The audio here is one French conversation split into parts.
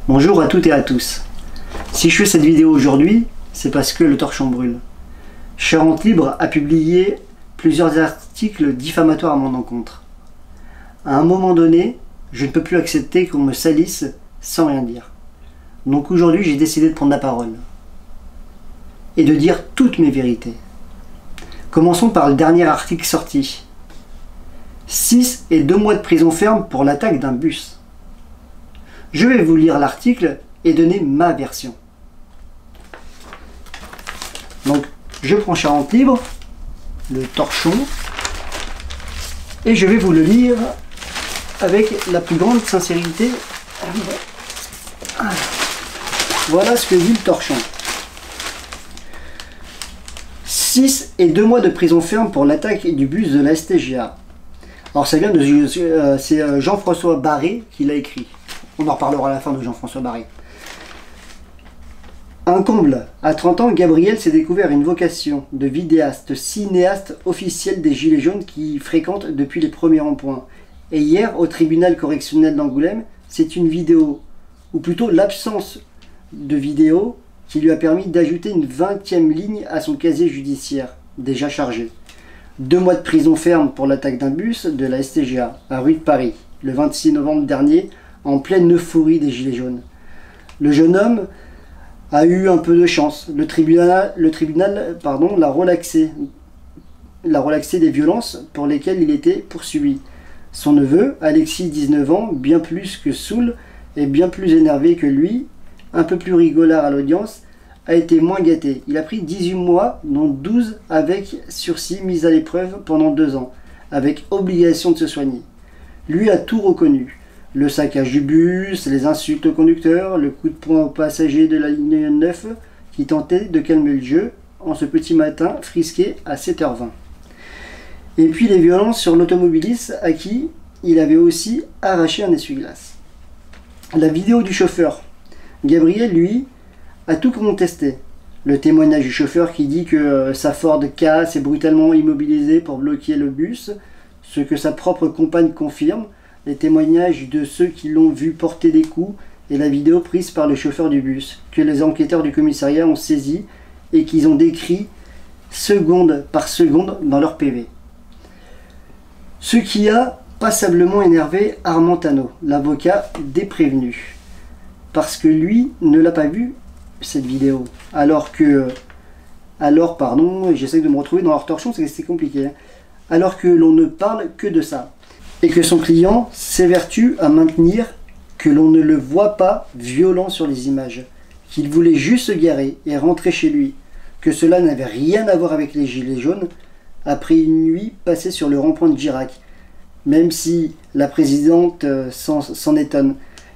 Bonjour à toutes et à tous. Si je fais cette vidéo aujourd'hui, c'est parce que le torchon brûle. Charente Libre a publié plusieurs articles diffamatoires à mon encontre. À un moment donné, je ne peux plus accepter qu'on me salisse sans rien dire. Donc aujourd'hui, j'ai décidé de prendre la parole et de dire toutes mes vérités. Commençons par le dernier article sorti. 6 et 2 mois de prison ferme pour l'attaque d'un bus. Je vais vous lire l'article et donner ma version. Donc, je prends Charente Libre, le torchon, et je vais vous le lire avec la plus grande sincérité. Voilà ce que dit le torchon. 6 et 2 mois de prison ferme pour l'attaque du bus de la STGA. Alors ça vient de c'est Jean-François Barré qui l'a écrit. On en reparlera à la fin de Jean-François Barré. Un comble. À 30 ans, Gabriel s'est découvert une vocation de vidéaste, cinéaste officiel des Gilets jaunes qui fréquente depuis les premiers ronds-points. Et hier, au tribunal correctionnel d'Angoulême, c'est une vidéo, ou plutôt l'absence de vidéo, qui lui a permis d'ajouter une 20e ligne à son casier judiciaire, déjà chargé. 2 mois de prison ferme pour l'attaque d'un bus de la STGA, à rue de Paris, le 26 novembre dernier, en pleine euphorie des Gilets jaunes. Le jeune homme a eu un peu de chance. Le tribunal l'a relaxé des violences pour lesquelles il était poursuivi. Son neveu, Alexis, 19 ans, bien plus que saoul et bien plus énervé que lui, un peu plus rigolard à l'audience, a été moins gâté. Il a pris 18 mois, dont 12 avec sursis mis à l'épreuve pendant 2 ans, avec obligation de se soigner. Lui a tout reconnu. Le saccage du bus, les insultes au conducteur, le coup de poing aux passagers de la ligne 9 qui tentait de calmer le jeu en ce petit matin frisqué à 7h20. Et puis les violences sur l'automobiliste à qui il avait aussi arraché un essuie-glace. La vidéo du chauffeur. Gabriel, lui, a tout contesté. Le témoignage du chauffeur qui dit que sa Ford Ka s'est brutalement immobilisée pour bloquer le bus, ce que sa propre compagne confirme, les témoignages de ceux qui l'ont vu porter des coups et la vidéo prise par le chauffeur du bus, que les enquêteurs du commissariat ont saisi et qu'ils ont décrit seconde par seconde dans leur PV. Ce qui a passablement énervé Armand Tano, l'avocat des prévenus, parce que lui ne l'a pas vu cette vidéo, j'essaie de me retrouver dans leur torchon, c'est compliqué, hein. Alors que l'on ne parle que de ça, et que son client s'évertue à maintenir que l'on ne le voit pas violent sur les images, qu'il voulait juste se garer et rentrer chez lui, que cela n'avait rien à voir avec les Gilets jaunes, après une nuit passée sur le rond-point de Girac, même si la présidente s'en étonne.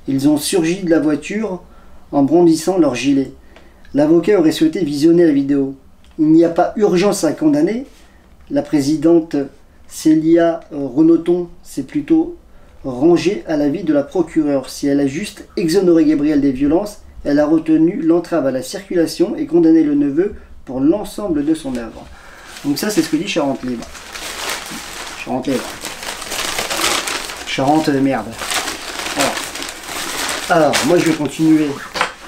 Ils ont surgi de la voiture en brandissant leur gilet. L'avocat aurait souhaité visionner la vidéo. Il n'y a pas urgence à condamner. La présidente Célia Renaudton s'est plutôt rangée à l'avis de la procureure. Si elle a juste exonéré Gabriel des violences, elle a retenu l'entrave à la circulation et condamné le neveu pour l'ensemble de son œuvre. Donc ça, c'est ce que dit Charente Libre. Charente Libre. Charente merde. Alors, moi je vais continuer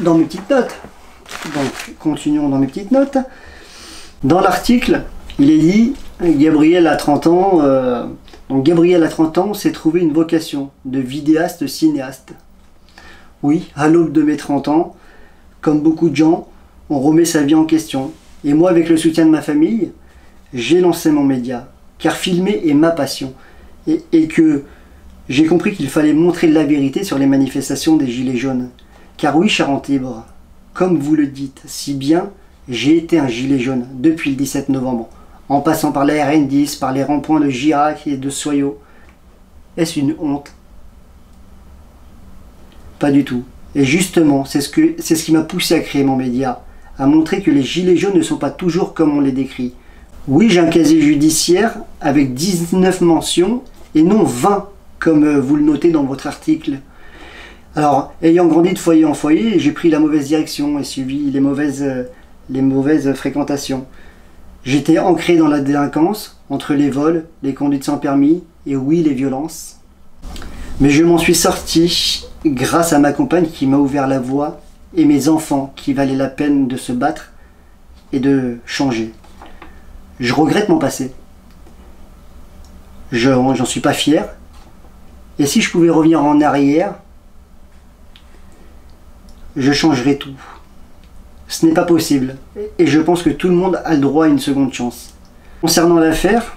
dans mes petites notes. Donc, continuons dans mes petites notes. Dans l'article, il est dit Gabriel a 30 ans. Donc, Gabriel a 30 ans s'est trouvé une vocation de vidéaste cinéaste. Oui, à l'aube de mes 30 ans, comme beaucoup de gens, on remet sa vie en question. Et moi, avec le soutien de ma famille, j'ai lancé mon média. Car filmer est ma passion. Et que j'ai compris qu'il fallait montrer la vérité sur les manifestations des Gilets jaunes. Car oui, Charente Libre, comme vous le dites si bien, j'ai été un gilet jaune depuis le 17 novembre, en passant par la RN10, par les ronds-points de Girac et de Soyo. Est-ce une honte? Pas du tout. Et justement, c'est ce qui m'a poussé à créer mon média, à montrer que les gilets jaunes ne sont pas toujours comme on les décrit. Oui, j'ai un casier judiciaire avec 19 mentions et non 20, comme vous le notez dans votre article. Alors, ayant grandi de foyer en foyer, j'ai pris la mauvaise direction et suivi les mauvaises fréquentations. J'étais ancré dans la délinquance, entre les vols, les conduites sans permis et oui, les violences. Mais je m'en suis sorti grâce à ma compagne qui m'a ouvert la voie et mes enfants qui valaient la peine de se battre et de changer. Je regrette mon passé. J'en suis pas fier. Et si je pouvais revenir en arrière, je changerais tout. Ce n'est pas possible. Et je pense que tout le monde a le droit à une seconde chance. Concernant l'affaire,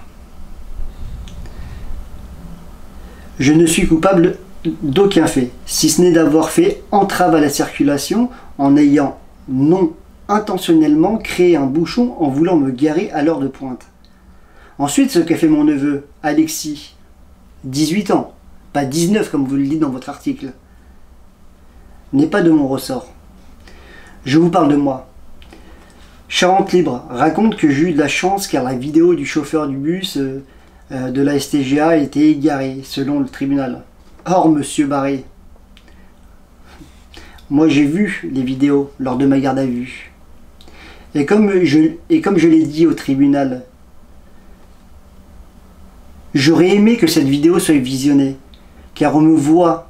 je ne suis coupable d'aucun fait, si ce n'est d'avoir fait entrave à la circulation en ayant non intentionnellement créé un bouchon en voulant me garer à l'heure de pointe. Ensuite, ce qu'a fait mon neveu, Alexis, 18 ans, pas 19 comme vous le dites dans votre article, n'est pas de mon ressort. Je vous parle de moi. Charente Libre raconte que j'ai eu de la chance car la vidéo du chauffeur du bus de la STGA était égarée, selon le tribunal. Or, monsieur Barré, moi j'ai vu les vidéos lors de ma garde à vue. Et comme je l'ai dit au tribunal, j'aurais aimé que cette vidéo soit visionnée, car on me voit,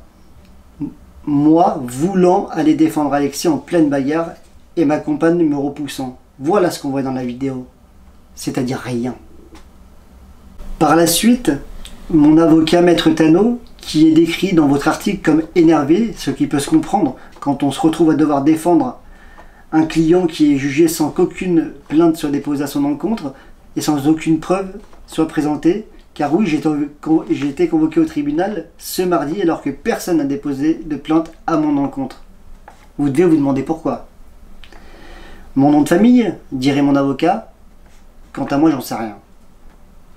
moi, voulant aller défendre Alexis en pleine bagarre et ma compagne me repoussant. Voilà ce qu'on voit dans la vidéo, c'est-à-dire rien. Par la suite, mon avocat Maître Tano, qui est décrit dans votre article comme énervé, ce qui peut se comprendre quand on se retrouve à devoir défendre un client qui est jugé sans qu'aucune plainte soit déposée à son encontre et sans aucune preuve soit présentée, car oui, j'ai été convoqué au tribunal ce mardi alors que personne n'a déposé de plainte à mon encontre. Vous devez vous demander pourquoi. Mon nom de famille, dirait mon avocat, quant à moi j'en sais rien.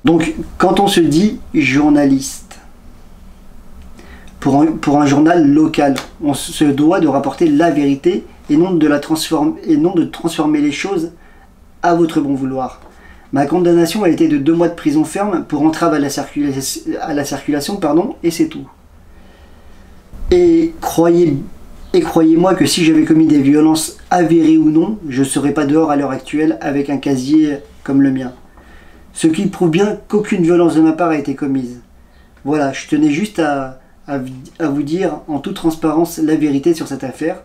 Donc quand on se dit journaliste, pour un journal local, on se doit de rapporter la vérité et non de transformer les choses à votre bon vouloir. Ma condamnation a été de 2 mois de prison ferme pour entrave à la circulation, et c'est tout. Et croyez-moi que si j'avais commis des violences avérées ou non, je ne serais pas dehors à l'heure actuelle avec un casier comme le mien. Ce qui prouve bien qu'aucune violence de ma part a été commise. Voilà, je tenais juste à vous dire en toute transparence la vérité sur cette affaire.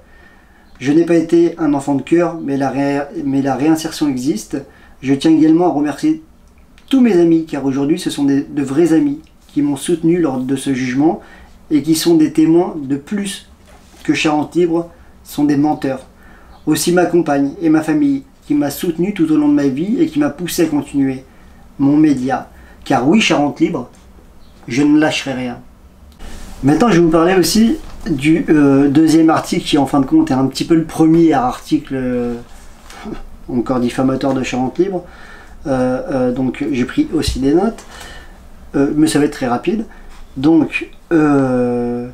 Je n'ai pas été un enfant de cœur, mais la réinsertion existe. Je tiens également à remercier tous mes amis, car aujourd'hui ce sont de vrais amis qui m'ont soutenu lors de ce jugement et qui sont des témoins de plus que Charente Libre sont des menteurs. Aussi ma compagne et ma famille qui m'a soutenu tout au long de ma vie et qui m'a poussé à continuer. Mon média, car oui, Charente Libre, je ne lâcherai rien. Maintenant, je vais vous parler aussi du deuxième article qui, en fin de compte, est un petit peu le premier article encore diffamateur de Charente Libre. Donc, j'ai pris aussi des notes, mais ça va être très rapide. Donc, le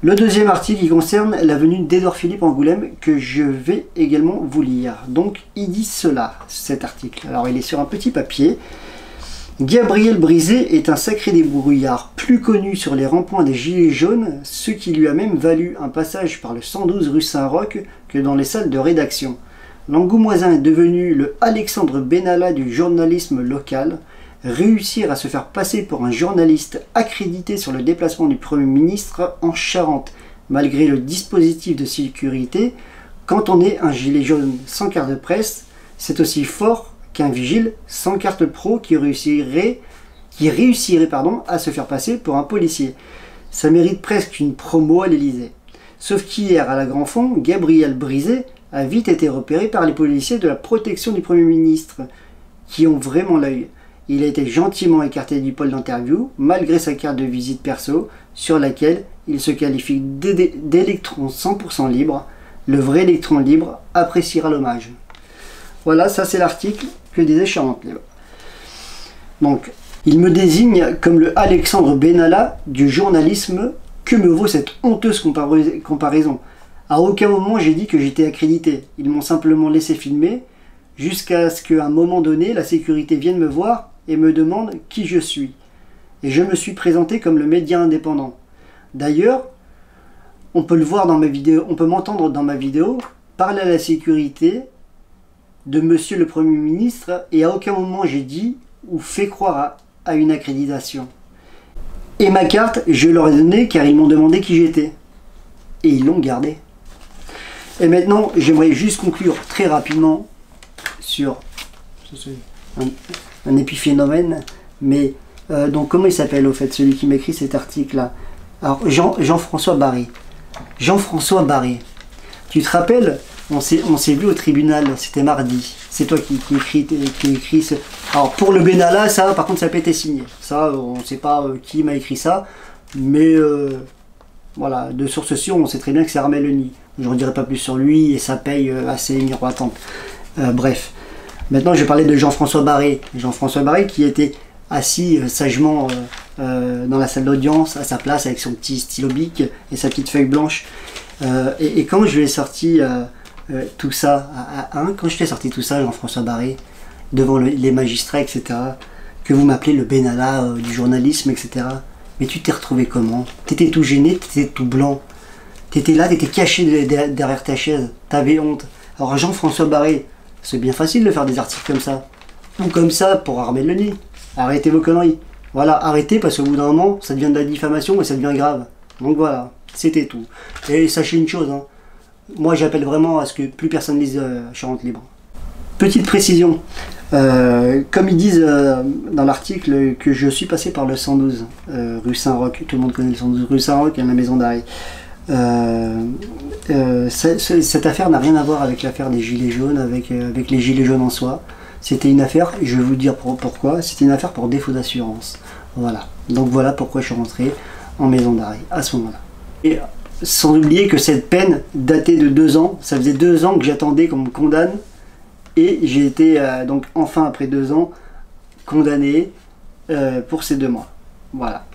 deuxième article qui concerne la venue d'Édouard Philippe Angoulême, que je vais également vous lire. Donc, il dit cela, cet article. Alors, il est sur un petit papier. Gabriel Brisé est un sacré débrouillard, plus connu sur les ronds-points des Gilets jaunes, ce qui lui a même valu un passage par le 112 rue Saint-Roch que dans les salles de rédaction. L'Angoumoisin est devenu le Alexandre Benalla du journalisme local. Réussir à se faire passer pour un journaliste accrédité sur le déplacement du Premier ministre en Charente, malgré le dispositif de sécurité, quand on est un gilet jaune sans carte de presse, c'est aussi fort qu'un vigile sans carte pro qui réussirait à se faire passer pour un policier. Ça mérite presque une promo à l'Élysée. Sauf qu'hier, à la Grand Fond, Gabriel Brisé a vite été repéré par les policiers de la protection du Premier ministre, qui ont vraiment l'œil. Il a été gentiment écarté du pôle d'interview, malgré sa carte de visite perso, sur laquelle il se qualifie d'électron 100% libre. Le vrai électron libre appréciera l'hommage. Voilà, ça c'est l'article que disait Charente Libre. Donc, il me désigne comme le Alexandre Benalla du journalisme. Que me vaut cette honteuse comparaison? À aucun moment j'ai dit que j'étais accrédité. Ils m'ont simplement laissé filmer, jusqu'à ce qu'à un moment donné, la sécurité vienne me voir et me demande qui je suis. Et je me suis présenté comme le média indépendant. D'ailleurs, on peut le voir dans ma vidéo, on peut m'entendre dans ma vidéo parler à la sécurité de Monsieur le Premier ministre, et à aucun moment j'ai dit ou fait croire à une accréditation. Et ma carte, je leur ai donné car ils m'ont demandé qui j'étais. et ils l'ont gardé. Et maintenant, j'aimerais juste conclure très rapidement sur un épiphénomène, mais donc comment il s'appelle au fait, celui qui m'écrit cet article-là? Alors Jean-François Barré. Jean-François Barré. Tu te rappelles, on s'est vu au tribunal, c'était mardi. C'est toi qui écrit ce... Alors pour le Benalla, ça par contre ça n'a pas été signé. Ça, on ne sait pas qui m'a écrit ça, mais voilà, de source sûre, on sait très bien que c'est Armel Leni. Je ne dirai pas plus sur lui et sa paye assez miroitante. Bref. Maintenant, je vais parler de Jean-François Barré. Jean-François Barré qui était assis sagement dans la salle d'audience, à sa place, avec son petit stylo bic et sa petite feuille blanche. Et quand je lui ai sorti tout ça, quand je t'ai sorti tout ça, Jean-François Barré, devant les magistrats, etc., que vous m'appelez le Benalla du journalisme, etc., mais tu t'es retrouvé comment? T'étais tout gêné, t'étais tout blanc. T'étais là, t'étais caché derrière ta chaise, t'avais honte. Alors Jean-François Barré, c'est bien facile de faire des articles comme ça. Ou comme ça pour Armel Leni. Arrêtez vos conneries. Voilà, arrêtez parce qu'au bout d'un moment, ça devient de la diffamation et ça devient grave. Donc voilà, c'était tout. Et sachez une chose, hein, moi j'appelle vraiment à ce que plus personne lise Charente Libre. Petite précision, comme ils disent dans l'article que je suis passé par le 112 rue Saint-Roch, tout le monde connaît le 112 rue Saint-Roch, il y a la maison d'arrêt. Cette affaire n'a rien à voir avec l'affaire des gilets jaunes, avec les gilets jaunes en soi. C'était une affaire, et je vais vous dire pourquoi, c'était une affaire pour défaut d'assurance. Voilà. Donc voilà pourquoi je suis rentré en maison d'arrêt à ce moment-là. Et sans oublier que cette peine datait de 2 ans, ça faisait 2 ans que j'attendais qu'on me condamne, et j'ai été donc enfin après 2 ans condamné pour ces 2 mois. Voilà.